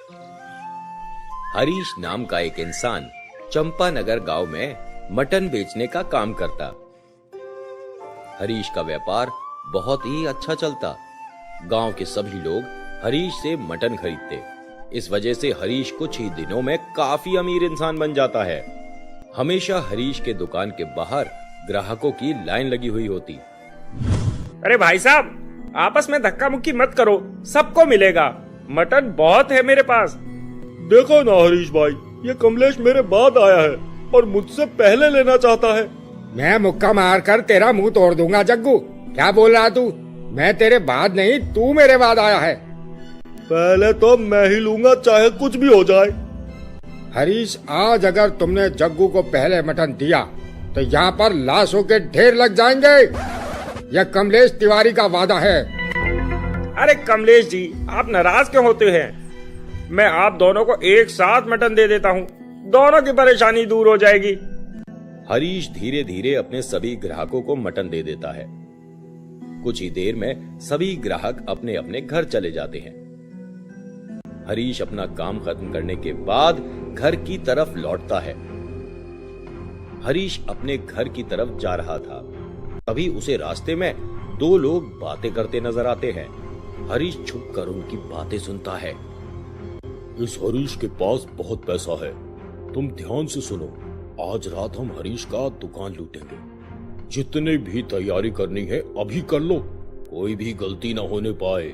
हरीश नाम का एक इंसान चंपानगर गांव में मटन बेचने का काम करता। हरीश का व्यापार बहुत ही अच्छा चलता। गांव के सभी लोग हरीश से मटन खरीदते। इस वजह से हरीश कुछ ही दिनों में काफी अमीर इंसान बन जाता है। हमेशा हरीश के दुकान के बाहर ग्राहकों की लाइन लगी हुई होती। अरे भाई साहब, आपस में धक्का मुक्की मत करो, सबको मिलेगा। मटन बहुत है मेरे पास। देखो ना हरीश भाई, ये कमलेश मेरे बाद आया है और मुझसे पहले लेना चाहता है। मैं मुक्का मार कर तेरा मुंह तोड़ दूंगा। जग्गू, क्या बोल रहा तू? मैं तेरे बाद नहीं, तू मेरे बाद आया है। पहले तो मैं ही लूंगा, चाहे कुछ भी हो जाए। हरीश, आज अगर तुमने जग्गू को पहले मटन दिया तो यहाँ पर लाशों के ढेर लग जाएंगे। यह कमलेश तिवारी का वादा है। अरे कमलेश जी, आप नाराज क्यों होते हैं? मैं आप दोनों को एक साथ मटन दे देता हूँ, दोनों की परेशानी दूर हो जाएगी। हरीश धीरे धीरे अपने सभी ग्राहकों को मटन दे देता है। कुछ ही देर में सभी ग्राहक अपने अपने घर चले जाते हैं। हरीश अपना काम खत्म करने के बाद घर की तरफ लौटता है। हरीश अपने घर की तरफ जा रहा था, तभी उसे रास्ते में दो लोग बातें करते नजर आते हैं। हरीश छुपकर उनकी बातें सुनता है। इस हरीश के पास बहुत पैसा है, तुम ध्यान से सुनो। आज रात हम हरीश का दुकान लूटेंगे। जितने भी तैयारी करनी है अभी कर लो, कोई भी गलती ना होने पाए।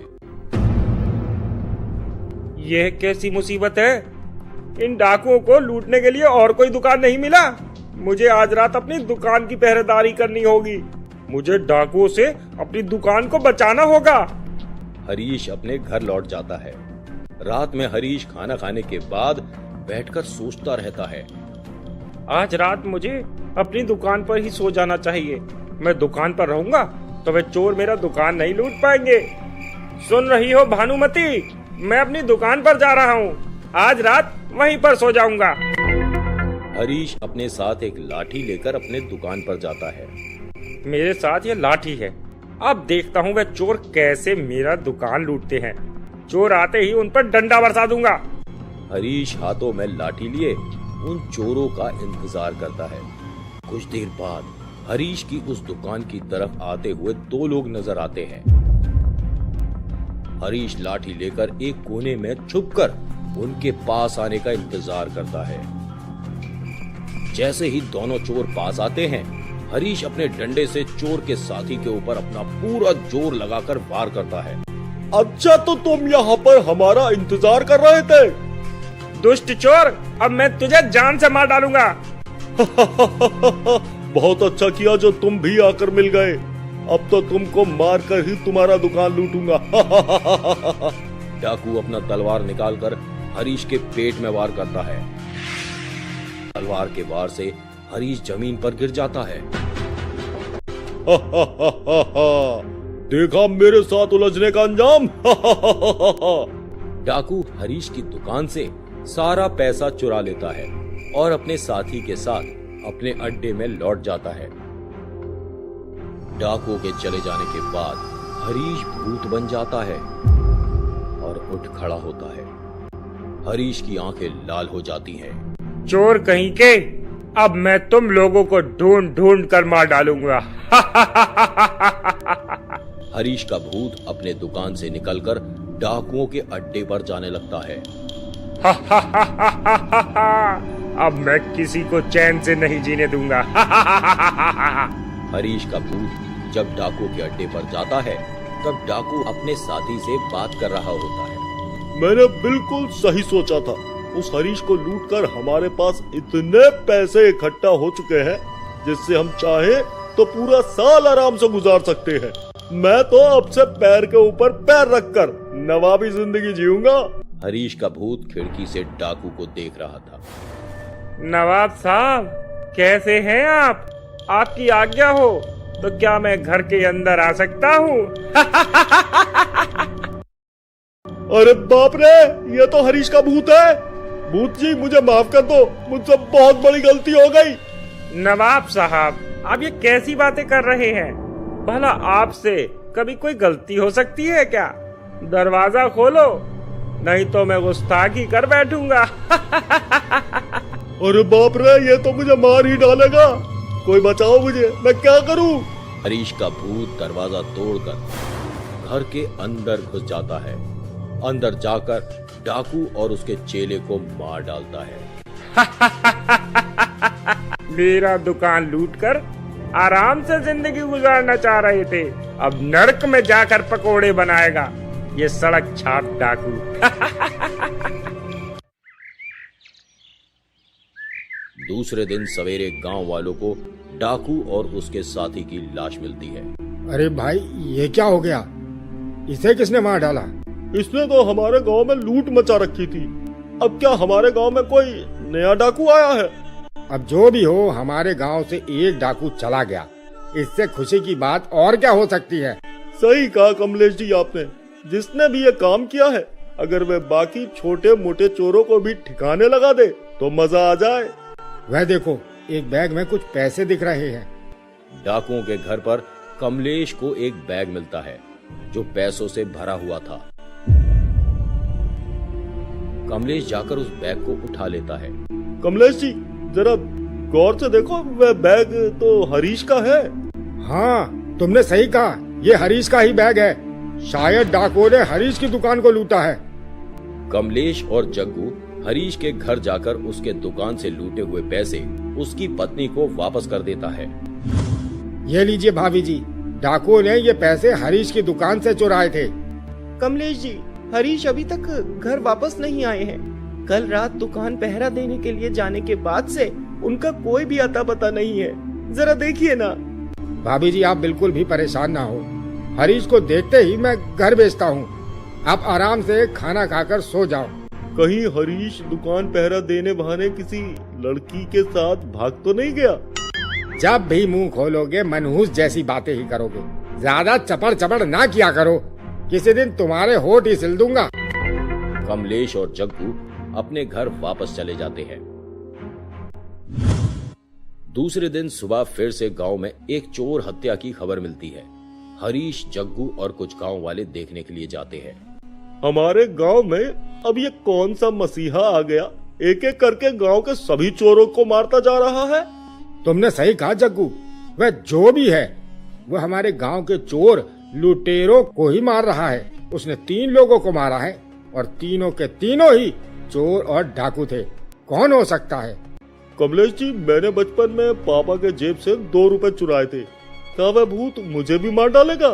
यह कैसी मुसीबत है? इन डाकुओं को लूटने के लिए और कोई दुकान नहीं मिला। मुझे आज रात अपनी दुकान की पहरेदारी करनी होगी। मुझे डाकुओं से अपनी दुकान को बचाना होगा। हरीश अपने घर लौट जाता है। रात में हरीश खाना खाने के बाद बैठकर सोचता रहता है। आज रात मुझे अपनी दुकान पर ही सो जाना चाहिए। मैं दुकान पर रहूंगा तो वे चोर मेरा दुकान नहीं लूट पाएंगे। सुन रही हो भानुमती, मैं अपनी दुकान पर जा रहा हूँ। आज रात वहीं पर सो जाऊंगा। हरीश अपने साथ एक लाठी लेकर अपने दुकान पर जाता है। मेरे साथ ये लाठी है, अब देखता हूँ वे चोर कैसे मेरा दुकान लूटते हैं। चोर आते ही उन पर डंडा बरसा दूंगा। हरीश हाथों में लाठी लिए उन चोरों का इंतजार करता है। कुछ देर बाद हरीश की उस दुकान की तरफ आते हुए दो लोग नजर आते हैं। हरीश लाठी लेकर एक कोने में छुपकर उनके पास आने का इंतजार करता है। जैसे ही दोनों चोर पास आते हैं, हरीश अपने डंडे से चोर के साथी के ऊपर अपना पूरा जोर लगाकर वार करता है। अच्छा, तो तुम यहाँ पर हमारा इंतजार कर रहे थे? दुष्ट चोर, अब मैं तुझे जान से मार डालूंगा। बहुत अच्छा किया जो तुम भी आकर मिल गए। अब तो तुमको मार कर ही तुम्हारा दुकान लूटूंगा। डाकू अपना तलवार निकालकर हरीश के पेट में वार करता है। तलवार के वार से हरीश जमीन पर गिर जाता है। देखा मेरे साथ उलझने का अंजाम। डाकू हरीश की दुकान से सारा पैसा चुरा लेता है और अपने साथी के साथ अपने अड्डे में लौट जाता है। डाकुओं के चले जाने के बाद हरीश भूत बन जाता है और उठ खड़ा होता है। हरीश की आंखें लाल हो जाती हैं। चोर कहीं के, अब मैं तुम लोगों को ढूंढ ढूंढ कर मार डालूंगा। हरीश का भूत अपने दुकान से निकलकर डाकुओं के अड्डे पर जाने लगता है। अब मैं किसी को चैन से नहीं जीने दूंगा। हरीश का भूत जब डाकुओं के अड्डे पर जाता है, तब डाकू अपने साथी से बात कर रहा होता है। मैंने बिल्कुल सही सोचा था। उस हरीश को लूटकर हमारे पास इतने पैसे इकट्ठा हो चुके हैं जिससे हम चाहे तो पूरा साल आराम से गुजार सकते हैं। मैं तो अब से पैर के ऊपर पैर रखकर नवाबी जिंदगी जीऊंगा। हरीश का भूत खिड़की से डाकू को देख रहा था। नवाब साहब, कैसे हैं आप? आपकी आज्ञा हो तो क्या मैं घर के अंदर आ सकता हूँ? अरे बाप रे, ये तो हरीश का भूत है। भूत जी, मुझे माफ कर दो, मुझसे बहुत बड़ी गलती हो गई। नवाब साहब, आप ये कैसी बातें कर रहे हैं? भला आपसे कभी कोई गलती हो सकती है क्या? दरवाजा खोलो, नहीं तो मैं गुस्ताखी कर बैठूंगा। अरे बाप रे, ये तो मुझे मार ही डालेगा। कोई बचाओ मुझे, मैं क्या करूं? हरीश का भूत दरवाजा तोड़कर घर के अंदर घुस जाता है। अंदर जाकर डाकू और उसके चेले को मार डालता है। मेरा दुकान लूटकर आराम से जिंदगी गुजारना चाह रहे थे, अब नरक में जाकर पकोड़े बनाएगा ये सड़क छाप डाकू। दूसरे दिन सवेरे गांव वालों को डाकू और उसके साथी की लाश मिलती है। अरे भाई, ये क्या हो गया? इसे किसने मार डाला? इसने तो हमारे गांव में लूट मचा रखी थी। अब क्या हमारे गांव में कोई नया डाकू आया है? अब जो भी हो, हमारे गांव से एक डाकू चला गया, इससे खुशी की बात और क्या हो सकती है? सही कहा कमलेश जी आपने। जिसने भी ये काम किया है, अगर वे बाकी छोटे मोटे चोरों को भी ठिकाने लगा दे तो मजा आ जाए। वह देखो, एक बैग में कुछ पैसे दिख रहे हैं। डाकुओं के घर पर कमलेश को एक बैग मिलता है जो पैसों से भरा हुआ था। कमलेश जाकर उस बैग को उठा लेता है। कमलेश जी, जरा गौर से देखो, वह बैग तो हरीश का है। हाँ, तुमने सही कहा, ये हरीश का ही बैग है। शायद डाकुओं ने हरीश की दुकान को लूटा है। कमलेश और जग्गू हरीश के घर जाकर उसके दुकान से लूटे हुए पैसे उसकी पत्नी को वापस कर देता है। ये लीजिए भाभी जी, डाकुओं ने ये पैसे हरीश की दुकान से चुराए थे। कमलेश जी, हरीश अभी तक घर वापस नहीं आए हैं। कल रात दुकान पहरा देने के लिए जाने के बाद से उनका कोई भी अता पता नहीं है। जरा देखिए ना। भाभी जी, आप बिल्कुल भी परेशान ना हो। हरीश को देखते ही मैं घर भेजता हूँ। आप आराम से खाना खाकर सो जाओ। कहीं हरीश दुकान पहरा देने बहाने किसी लड़की के साथ भाग तो नहीं गया? जब भी मुंह खोलोगे मनहूस जैसी बातें ही करोगे। ज्यादा चपड़ चपड़ ना किया करो, किसी दिन तुम्हारे होठ ही सिल दूंगा। कमलेश और जग्गू अपने घर वापस चले जाते हैं। दूसरे दिन सुबह फिर से गांव में एक चोर हत्या की खबर मिलती है। हरीश, जग्गू और कुछ गांव वाले देखने के लिए जाते हैं। हमारे गांव में अब ये कौन सा मसीहा आ गया, एक एक करके गांव के सभी चोरों को मारता जा रहा है। तुमने सही कहा जग्गू, वह जो भी है वह हमारे गांव के चोर लुटेरों को ही मार रहा है। उसने 3 लोगों को मारा है और तीनों के तीनों ही चोर और डाकू थे। कौन हो सकता है? कमलेश जी, मैंने बचपन में पापा के जेब से 2 रुपए चुराए थे। क्या वह भूत मुझे भी मार डालेगा?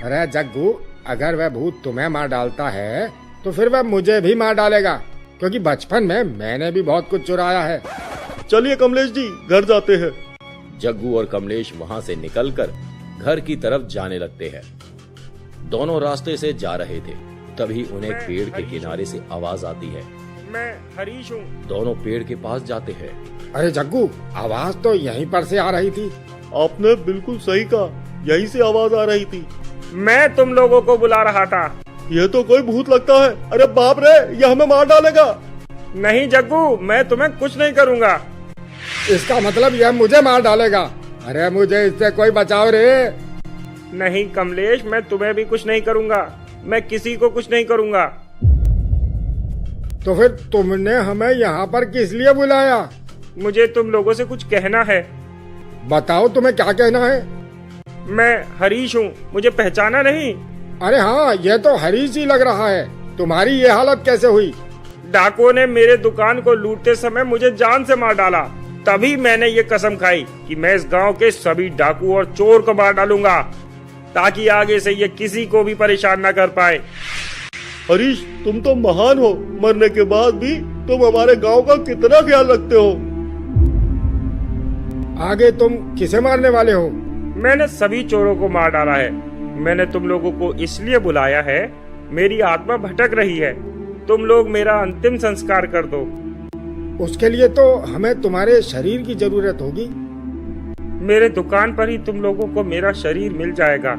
अरे जग्गू, अगर वह भूत तुम्हें मार डालता है तो फिर वह मुझे भी मार डालेगा, क्योंकि बचपन में मैंने भी बहुत कुछ चुराया है। चलिए कमलेश जी, घर जाते हैं। जग्गू और कमलेश वहां से निकलकर घर की तरफ जाने लगते हैं। दोनों रास्ते से जा रहे थे, तभी उन्हें पेड़ के किनारे से आवाज आती है। मैं हरीश हूँ। दोनों पेड़ के पास जाते हैं। अरे जग्गू, आवाज तो यहीं पर से आ रही थी। आपने बिल्कुल सही कहा, यहीं से आवाज आ रही थी। मैं तुम लोगों को बुला रहा था। यह तो कोई भूत लगता है। अरे बाप रे, यह हमें मार डालेगा। नहीं जग्गू, मैं तुम्हें कुछ नहीं करूँगा। इसका मतलब यह मुझे मार डालेगा। अरे मुझे इससे कोई बचाओ रे। नहीं कमलेश, मैं तुम्हें भी कुछ नहीं करूँगा। मैं किसी को कुछ नहीं करूँगा। तो फिर तुमने हमें यहाँ पर किस लिए बुलाया? मुझे तुम लोगों से कुछ कहना है। बताओ, तुम्हें क्या कहना है? मैं हरीश हूँ, मुझे पहचाना नहीं? अरे हाँ, यह तो हरीश ही लग रहा है। तुम्हारी ये हालत कैसे हुई? डाकुओं ने मेरे दुकान को लूटते समय मुझे जान से मार डाला। तभी मैंने ये कसम खाई कि मैं इस गांव के सभी डाकू और चोर को मार डालूंगा, ताकि आगे से ये किसी को भी परेशान न कर पाए। हरीश, तुम तो महान हो। मरने के बाद भी तुम हमारे गांव का कितना ख्याल रखते हो। आगे तुम किसे मारने वाले हो? मैंने सभी चोरों को मार डाला है। मैंने तुम लोगों को इसलिए बुलाया है, मेरी आत्मा भटक रही है। तुम लोग मेरा अंतिम संस्कार कर दो। उसके लिए तो हमें तुम्हारे शरीर की जरूरत होगी। मेरे दुकान पर ही तुम लोगों को मेरा शरीर मिल जाएगा।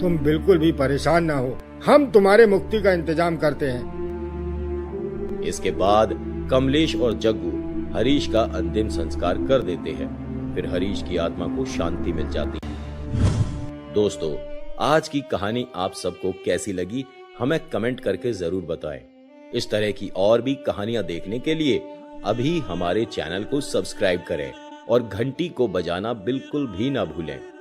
तुम बिल्कुल भी परेशान ना हो, हम तुम्हारे मुक्ति का इंतजाम करते हैं। इसके बाद कमलेश और जग्गू हरीश का अंतिम संस्कार कर देते हैं। फिर हरीश की आत्मा को शांति मिल जाती है। दोस्तों, आज की कहानी आप सबको कैसी लगी हमें कमेंट करके जरूर बताएं। इस तरह की और भी कहानियां देखने के लिए अभी हमारे चैनल को सब्सक्राइब करें और घंटी को बजाना बिल्कुल भी ना भूलें।